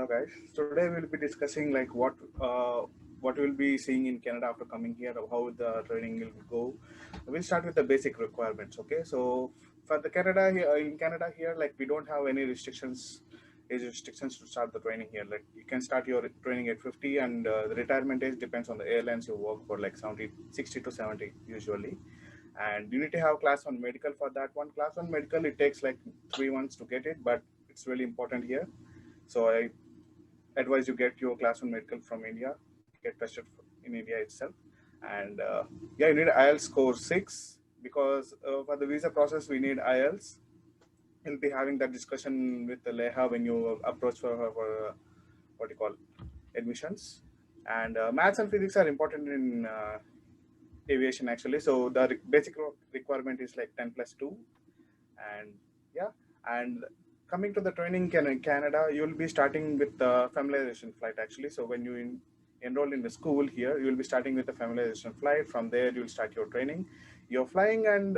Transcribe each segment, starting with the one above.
Hello guys. Today we'll be discussing like what we'll be seeing in Canada after coming here, how the training will go. We'll start with the basic requirements. Okay, so for the Canada here in Canada here, like we don't have any age restrictions to start the training here. Like you can start your training at 50, and the retirement age depends on the airlines you work for, like 60 to 70 usually. And you need to have class one medical for that one. Class one medical, it takes like 3 months to get it, but it's really important here. So I advise you get your class one medical from India, get tested in India itself. And yeah, you need IELTS score 6 because for the visa process we need IELTS. You'll be having that discussion with the Leha when you approach for what you call admissions. And maths and physics are important in aviation actually. So the basic requirement is like 10 plus 2. And yeah, and coming to the training in Canada, you'll be starting with the familiarization flight actually. So when you enroll in the school here, you'll be starting with the familiarization flight. From there, you'll start your training. You're flying and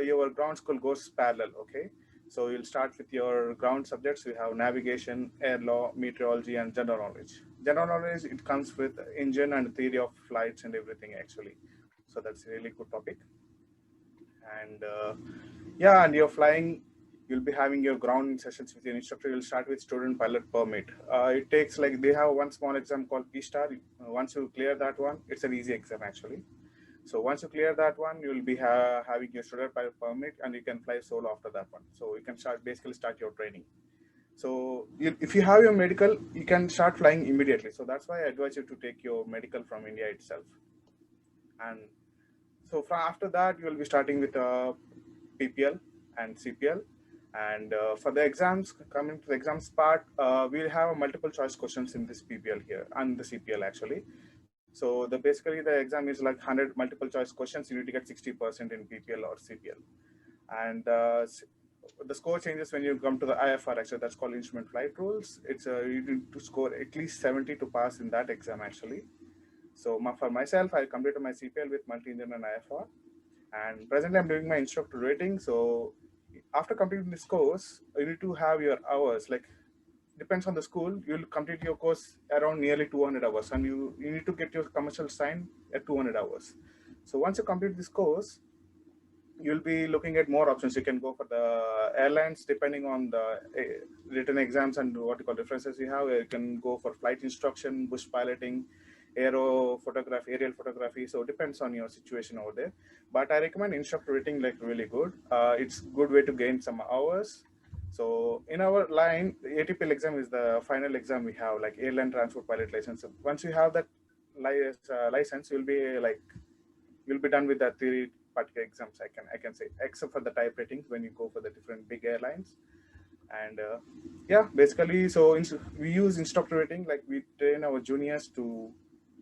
your ground school goes parallel, okay? So you'll start with your ground subjects. We have navigation, air law, meteorology, and general knowledge. General knowledge, it comes with engine and theory of flights and everything actually. So that's a really good topic. And yeah, and you're flying, you'll be having your ground sessions with your instructor. You'll start with student pilot permit. It takes like, they have one small exam called P star. Once you clear that one, it's an easy exam actually. So once you clear that one, you'll be having your student pilot permit, and you can fly solo after that one. So you can basically start your training. So if you have your medical, you can start flying immediately. So that's why I advise you to take your medical from India itself. And so from after that, you will be starting with PPL and CPL. And for the exams, coming to the exams part, we'll have multiple choice questions in this PPL here and the CPL actually. So basically the exam is like 100 multiple choice questions. You need to get 60% in PPL or CPL. And the score changes when you come to the IFR actually. That's called instrument flight rules. It's you need to score at least 70 to pass in that exam actually. So for myself, I completed my CPL with multi-engine and IFR. And presently I'm doing my instructor rating. So after completing this course, you need to have your hours, like depends on the school, you'll complete your course around nearly 200 hours, and you need to get your commercial sign at 200 hours. So once you complete this course, you'll be looking at more options. You can go for the airlines depending on the written exams and what you call references you have. You can go for flight instruction, bush piloting, aerial photography. So it depends on your situation over there. But I recommend instructor rating, like really good. It's good way to gain some hours. So in our line, the ATPL exam is the final exam we have, like airline transport pilot license. So once you have that license, you'll be done with that theory particular exams. I can say, except for the type ratings when you go for the different big airlines. And yeah, basically, so we use instructor rating, like we train our juniors to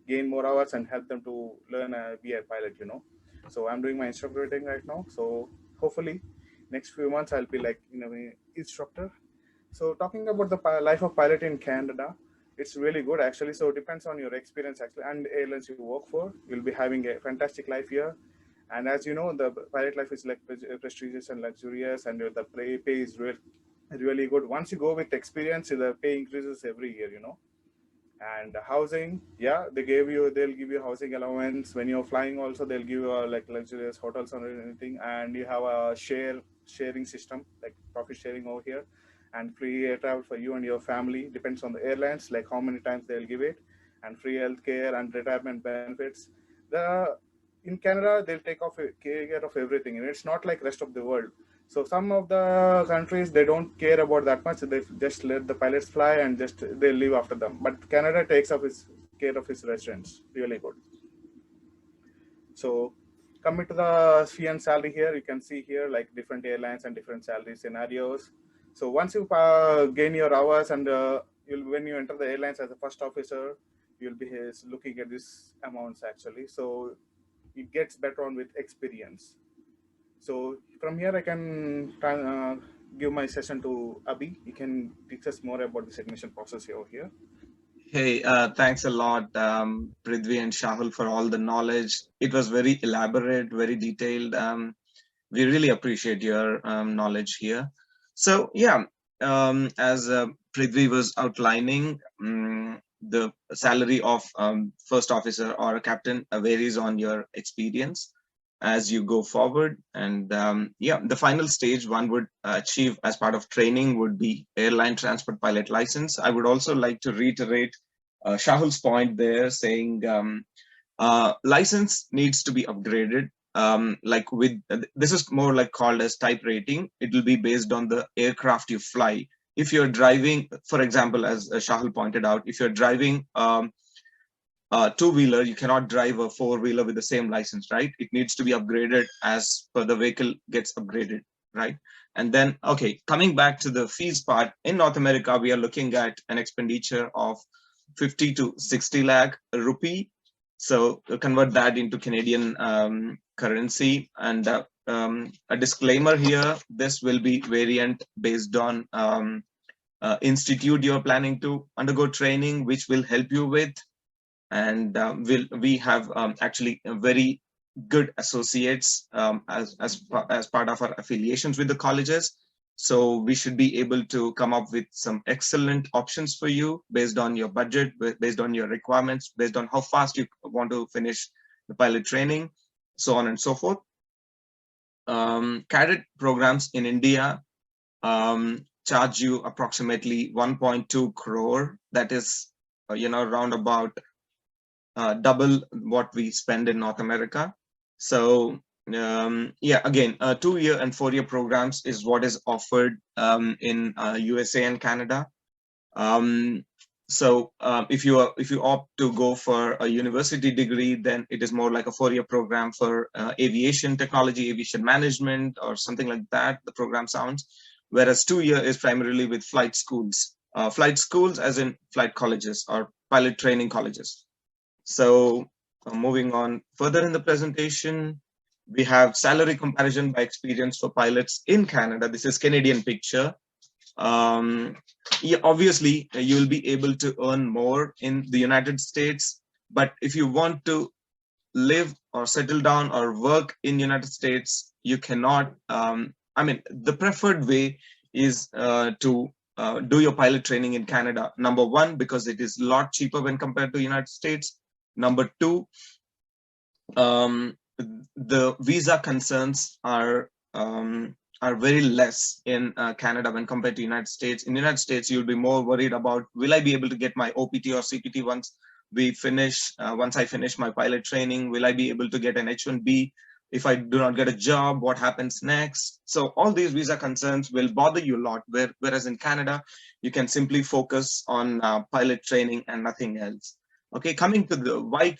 gain more hours and help them to learn be a pilot, you know. So I'm doing my instructor rating right now. So hopefully next few months I'll be like, you know, an instructor. So talking about the life of pilot in Canada, it's really good actually. So it depends on your experience actually and airlines you work for. You'll be having a fantastic life here. And as you know, the pilot life is like prestigious and luxurious, and the pay is really good. Once you go with experience, the pay increases every year, you know. And housing, yeah, they'll give you housing allowance. When you're flying also, they'll give you like luxurious hotels or anything, and you have a sharing system, like profit sharing over here, and free air travel for you and your family. Depends on the airlines, like how many times they'll give it, and free healthcare and retirement benefits. The In Canada, they'll take care of everything, and it's not like rest of the world. So some of the countries, they don't care about that much. They just let the pilots fly and just they leave after them. But Canada takes up his care of his residents. Really good. So coming to the fee and salary here, you can see here like different airlines and different salary scenarios. So once you gain your hours and when you enter the airlines as a first officer, you'll be looking at these amounts actually. So it gets better on with experience. So from here, I can give my session to Abhi. He can teach us more about this admission process over here. Hey, thanks a lot, Prithvi and Shahul, for all the knowledge. It was very elaborate, very detailed. We really appreciate your knowledge here. So, yeah, as Prithvi was outlining, the salary of first officer or a captain varies on your experience as you go forward. And yeah, the final stage one would achieve as part of training would be airline transport pilot license. I would also like to reiterate Shahul's point there, saying license needs to be upgraded. Like with this is more like called as type rating. It will be based on the aircraft you fly. If you're driving, for example, as Shahul pointed out, if you're driving a two-wheeler, you cannot drive a four-wheeler with the same license, right? It needs to be upgraded as per the vehicle gets upgraded, right? And then, okay, coming back to the fees part, in North America, we are looking at an expenditure of 50 to 60 lakh rupee. So convert that into Canadian currency. And a disclaimer here, this will be variant based on institute you're planning to undergo training, which will help you with. And we have actually a very good associates as part of our affiliations with the colleges. So we should be able to come up with some excellent options for you based on your budget, based on your requirements, based on how fast you want to finish the pilot training, so on and so forth. Cadet programs in India charge you approximately 1.2 crore. That is, round about double what we spend in North America. So yeah, again, 2-year and 4-year programs is what is offered in USA and Canada. So if you opt to go for a university degree, then it is more like a 4-year program for aviation technology, aviation management, or something like that. The program sounds, whereas 2-year is primarily with flight schools. Flight schools, as in flight colleges or pilot training colleges. So moving on further in the presentation, we have salary comparison by experience for pilots in Canada. This is Canadian picture. Yeah, obviously, you will be able to earn more in the United States. But if you want to live or settle down or work in United States, you cannot. I mean, the preferred way is to do your pilot training in Canada. Number one, because it is a lot cheaper when compared to United States. Number two, the visa concerns are very less in Canada when compared to United States. In the United States, you'll be more worried about, will I be able to get my OPT or CPT once I finish my pilot training? Will I be able to get an H-1B? If I do not get a job, what happens next? So all these visa concerns will bother you a lot, whereas in Canada, you can simply focus on pilot training and nothing else. Okay, coming to the why